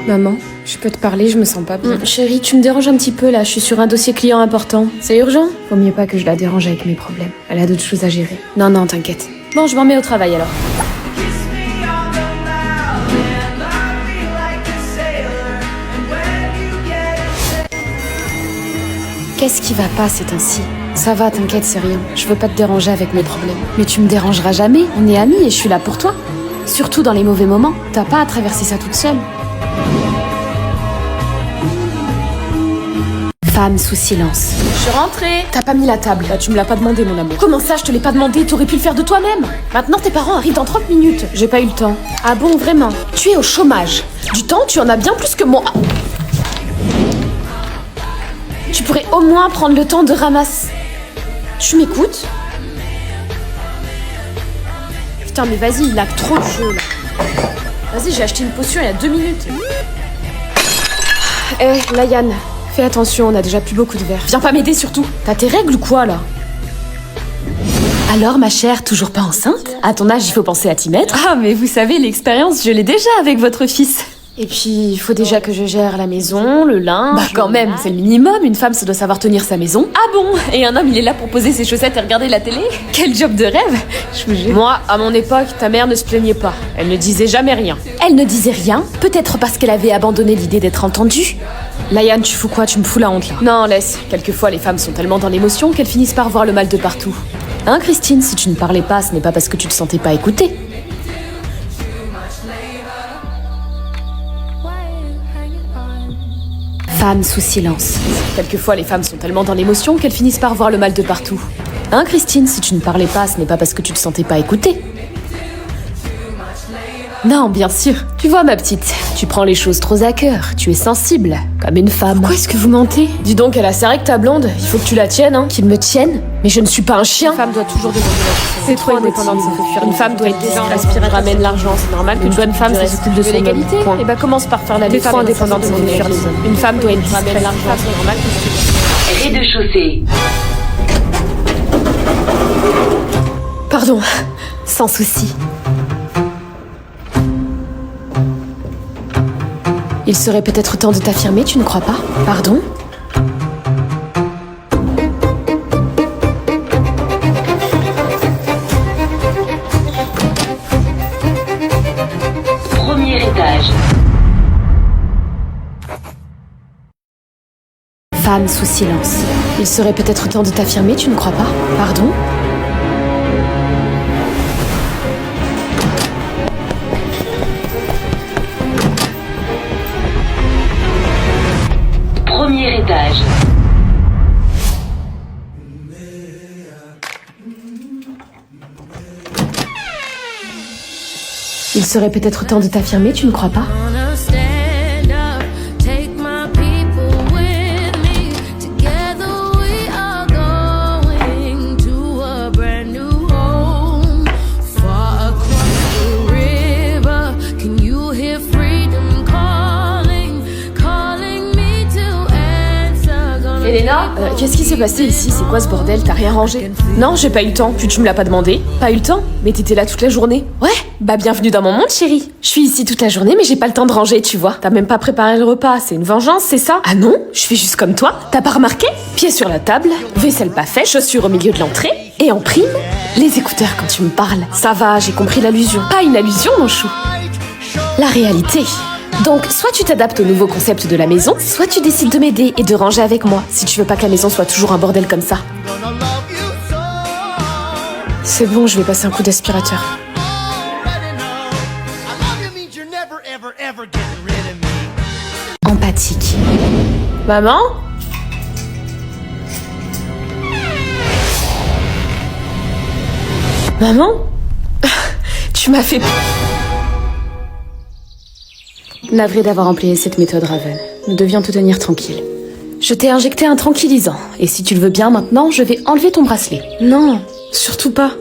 Maman, je peux te parler, je me sens pas bien. Chérie, tu me déranges un petit peu là, je suis sur un dossier client important. C'est urgent? Vaut mieux pas que je la dérange avec mes problèmes. Elle a d'autres choses à gérer. Non, t'inquiète. Bon, je m'en mets au travail alors. Qu'est-ce qui va pas ces temps-ci? Ça va, t'inquiète, c'est rien. Je veux pas te déranger avec mes problèmes. Mais tu me dérangeras jamais, on est amis et je suis là pour toi. Surtout dans les mauvais moments, t'as pas à traverser ça toute seule. Femme sous silence. Je suis rentrée. T'as pas mis la table. Là, tu me l'as pas demandé, mon amour. Comment ça, je te l'ai pas demandé? T'aurais pu le faire de toi-même. Maintenant, tes parents arrivent dans 30 minutes. J'ai pas eu le temps. Ah bon, vraiment? Tu es au chômage. Du temps, tu en as bien plus que moi. Tu pourrais au moins prendre le temps de ramasser. Tu m'écoutes? Putain, mais vas-y, il a trop de jeu, là. Vas-y, j'ai acheté une potion il y a 2 minutes. Layan, fais attention, on a déjà plus beaucoup de verre. Viens pas m'aider surtout. T'as tes règles ou quoi, là? Alors, ma chère, toujours pas enceinte? À ton âge, il faut penser à t'y mettre. Ah, mais vous savez, l'expérience, je l'ai déjà avec votre fils. Et puis, il faut déjà que je gère la maison, le linge... Bah quand même, c'est le minimum, une femme, ça doit savoir tenir sa maison. Ah bon? Et un homme, il est là pour poser ses chaussettes et regarder la télé? Quel job de rêve, je vous jure. Moi, à mon époque, ta mère ne se plaignait pas. Elle ne disait jamais rien. Elle ne disait rien, peut-être parce qu'elle avait abandonné l'idée d'être entendue. Layan, tu fous quoi? Tu me fous la honte, là. Non, laisse. Quelquefois, les femmes sont tellement dans l'émotion qu'elles finissent par voir le mal de partout. Hein, Christine, si tu ne parlais pas, ce n'est pas parce que tu te sentais pas écoutée. Femme sous silence. Quelquefois, les femmes sont tellement dans l'émotion qu'elles finissent par voir le mal de partout. Hein, Christine, si tu ne parlais pas, ce n'est pas parce que tu te sentais pas écoutée. Non, bien sûr. Tu vois, ma petite, tu prends les choses trop à cœur. Tu es sensible, comme une femme. Pourquoi est-ce que vous mentez? Dis donc, elle a ses règles, ta blonde. Il faut que tu la tiennes, hein. Qu'il me tienne? Mais je ne suis pas un chien. Une femme doit toujours demander la C'est trop indépendante, ça fait fuir. Une femme doit être aspiratrice, ramène l'argent, c'est normal. Une bonne femme, ça s'occupe de son l'égalité. homme. Point. Et bah commence par faire la T'es femme trop indépendante, ça fait fuir les hommes. Une femme doit être discrète, l'argent, c'est normal. Rez-de-chaussée. Pardon, sans souci. Il serait peut-être temps de t'affirmer, tu ne crois pas? Pardon? Premier étage. Femme sous silence. Il serait peut-être temps de t'affirmer, tu ne crois pas? Pardon? Premier étage. Il serait peut-être temps de t'affirmer, tu ne crois pas? Elena, qu'est-ce qui s'est passé ici? C'est quoi ce bordel? T'as rien rangé? Non, j'ai pas eu le temps, puis tu me l'as pas demandé. Pas eu le temps? Mais t'étais là toute la journée. Ouais, bah bienvenue dans mon monde, chérie. Je suis ici toute la journée, mais j'ai pas le temps de ranger, tu vois. T'as même pas préparé le repas, c'est une vengeance, c'est ça? Ah non, je fais juste comme toi. T'as pas remarqué? Pieds sur la table, vaisselle pas faite, chaussures au milieu de l'entrée, et en prime, les écouteurs quand tu me parles. Ça va, j'ai compris l'allusion. Pas une allusion, mon chou. La réalité. Donc, soit tu t'adaptes au nouveau concept de la maison, soit tu décides de m'aider et de ranger avec moi, si tu veux pas que la maison soit toujours un bordel comme ça. C'est bon, je vais passer un coup d'aspirateur. Empathique. Maman? Maman? Tu m'as fait... Navré d'avoir employé cette méthode, Raven. Nous devions te tenir tranquille. Je t'ai injecté un tranquillisant. Et si tu le veux bien maintenant, je vais enlever ton bracelet. Non, surtout pas.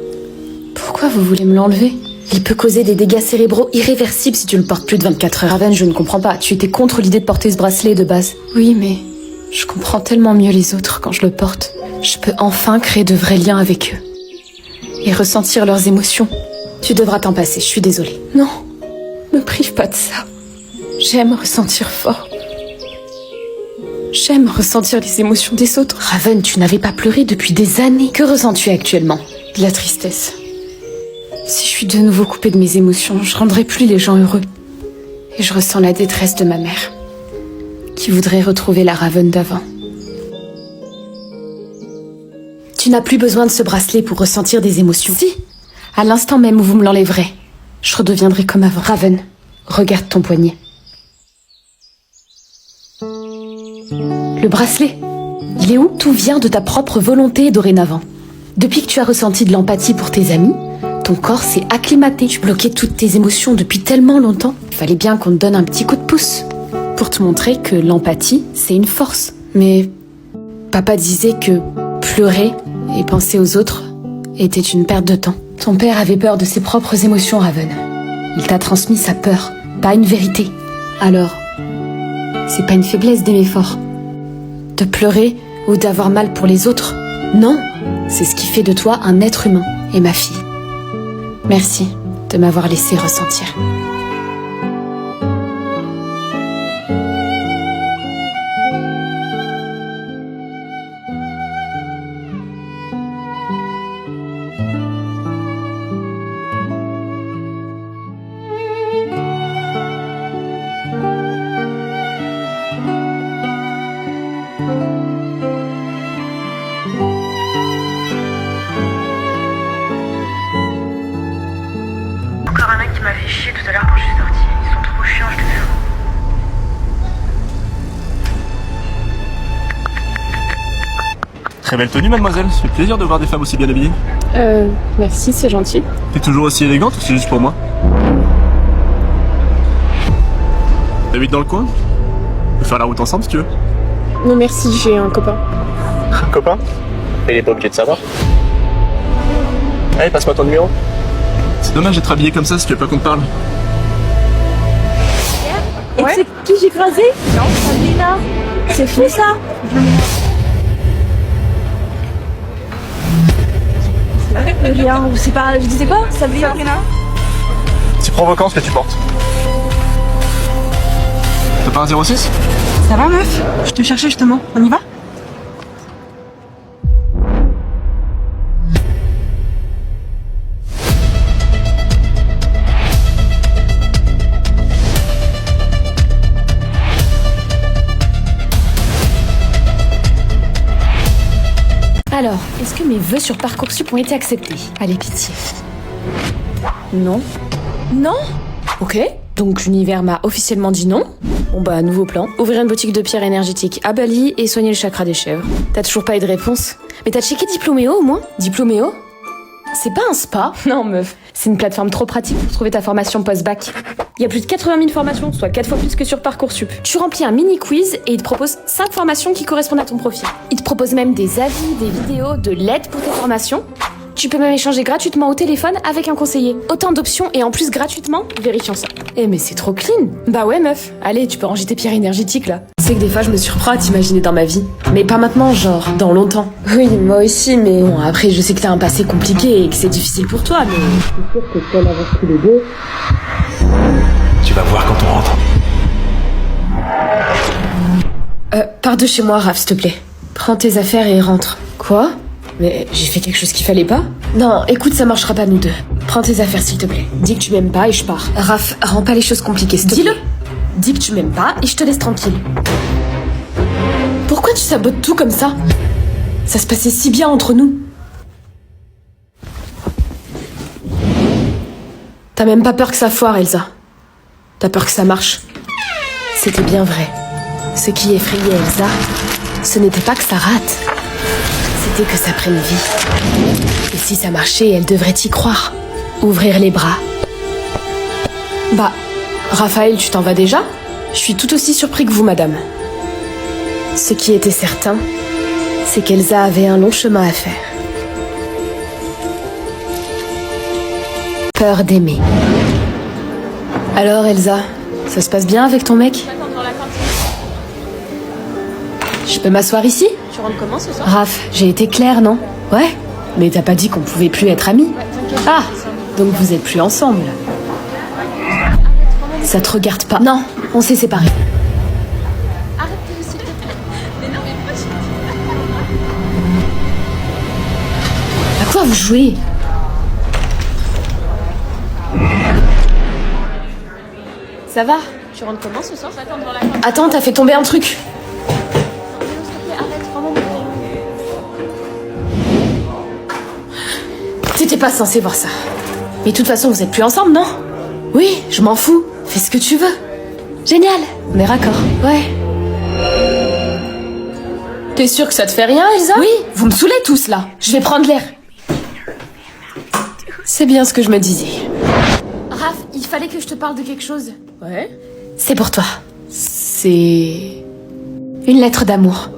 Pourquoi vous voulez me l'enlever? Il peut causer des dégâts cérébraux irréversibles si tu le portes plus de 24 heures. Raven, je ne comprends pas. Tu étais contre l'idée de porter ce bracelet de base. Oui, mais je comprends tellement mieux les autres quand je le porte. Je peux enfin créer de vrais liens avec eux. Et ressentir leurs émotions. Tu devras t'en passer, je suis désolée. Non, me prive pas de ça. J'aime ressentir fort. J'aime ressentir les émotions des autres. Raven, tu n'avais pas pleuré depuis des années. Que ressens-tu actuellement? De la tristesse. Si je suis de nouveau coupée de mes émotions, je rendrai plus les gens heureux. Et je ressens la détresse de ma mère, qui voudrait retrouver la Raven d'avant. Tu n'as plus besoin de ce bracelet pour ressentir des émotions. Si, à l'instant même où vous me l'enlèverez, je redeviendrai comme avant. Raven, regarde ton poignet. Le bracelet, il est où? Tout vient de ta propre volonté dorénavant. Depuis que tu as ressenti de l'empathie pour tes amis, ton corps s'est acclimaté. Tu bloquais toutes tes émotions depuis tellement longtemps. Il fallait bien qu'on te donne un petit coup de pouce pour te montrer que l'empathie, c'est une force. Mais papa disait que pleurer et penser aux autres était une perte de temps. Ton père avait peur de ses propres émotions, Raven. Il t'a transmis sa peur, pas une vérité. Alors, c'est pas une faiblesse d'aimer fort, de pleurer ou d'avoir mal pour les autres. Non, c'est ce qui fait de toi un être humain et ma fille. Merci de m'avoir laissé ressentir. Encore un mec qui m'a fait chier tout à l'heure quand je suis sortie. Ils sont trop chiants, je te jure. Très belle tenue, mademoiselle. Ça fait plaisir de voir des femmes aussi bien habillées. Merci, c'est gentil. T'es toujours aussi élégante ou c'est juste pour moi? T'habites dans le coin? On peut faire la route ensemble si tu veux. Non merci, j'ai un copain. Un copain? Il est pas obligé de savoir. Allez, passe-moi ton numéro. C'est dommage d'être habillé comme ça si tu veux pas qu'on te parle. Et tu sais qui j'ai croisé? Non, Sabrina. C'est fou ça? Rien, c'est pas. Je disais quoi? Sabrina? C'est provoquant ce que tu portes. T'as pas un 06? Ça va meuf? Je te cherchais justement. On y va? Alors, est-ce que mes vœux sur Parcoursup ont été acceptés? Allez, pitié. Non. Non? Ok. Donc l'univers m'a officiellement dit non. Bon bah, nouveau plan. Ouvrir une boutique de pierres énergétiques à Bali et soigner le chakra des chèvres. T'as toujours pas eu de réponse? Mais t'as checké Diploméo au moins? Diploméo? C'est pas un spa? Non meuf, c'est une plateforme trop pratique pour trouver ta formation post-bac. Il y a plus de 80 000 formations, soit 4 fois plus que sur Parcoursup. Tu remplis un mini-quiz et il te propose 5 formations qui correspondent à ton profil. Il te propose même des avis, des vidéos, de l'aide pour tes formations. Tu peux même échanger gratuitement au téléphone avec un conseiller. Autant d'options et en plus gratuitement, vérifions ça. Eh mais c'est trop clean. Bah ouais meuf, allez tu peux ranger tes pierres énergétiques là. Tu sais que des fois je me surprends à t'imaginer dans ma vie. Mais pas maintenant, genre dans longtemps. Oui, moi aussi, mais bon après je sais que t'as un passé compliqué et que c'est difficile pour toi, mais... Je suis sûre que si on avance tous les deux... Tu vas voir quand on rentre. Pars de chez moi, Raph, s'il te plaît. Prends tes affaires et rentre. Quoi? Mais j'ai fait quelque chose qu'il fallait pas? Non, écoute, ça marchera pas nous deux. Prends tes affaires s'il te plaît. Dis que tu m'aimes pas et je pars. Raph, rends pas les choses compliquées, s'il te plaît. Dis-le. Dis que tu m'aimes pas et je te laisse tranquille. Pourquoi tu sabotes tout comme ça? Ça se passait si bien entre nous. T'as même pas peur que ça foire, Elsa. T'as peur que ça marche. C'était bien vrai. Ce qui effrayait Elsa, ce n'était pas que ça rate. C'était que ça prenne vie. Et si ça marchait, elle devrait y croire. Ouvrir les bras. Bah, Raphaël, tu t'en vas déjà? Je suis tout aussi surpris que vous, madame. Ce qui était certain, c'est qu'Elsa avait un long chemin à faire. Peur d'aimer. Alors, Elsa, ça se passe bien avec ton mec? Je peux m'asseoir ici? Tu rentres comment ce soir? Raph, j'ai été claire, non? Ouais. Mais t'as pas dit qu'on pouvait plus être amis? Ah, donc vous êtes plus ensemble. Ça te regarde pas. Non, on s'est séparés. À quoi vous jouez? Ça va? Tu rentres comment ce soir? J'attends devant la porte. Attends, t'as fait tomber un truc. Arrête, rends-moi mon crayon. T'étais pas censé voir ça. Mais de toute façon, vous êtes plus ensemble, non? Oui, je m'en fous. Fais ce que tu veux. Génial. On est raccord. Ouais. T'es sûre que ça te fait rien, Elsa? Oui, vous me saoulez tous, là. Je vais prendre l'air. C'est bien ce que je me disais. Raph, il fallait que je te parle de quelque chose. Ouais? C'est pour toi. C'est... une lettre d'amour.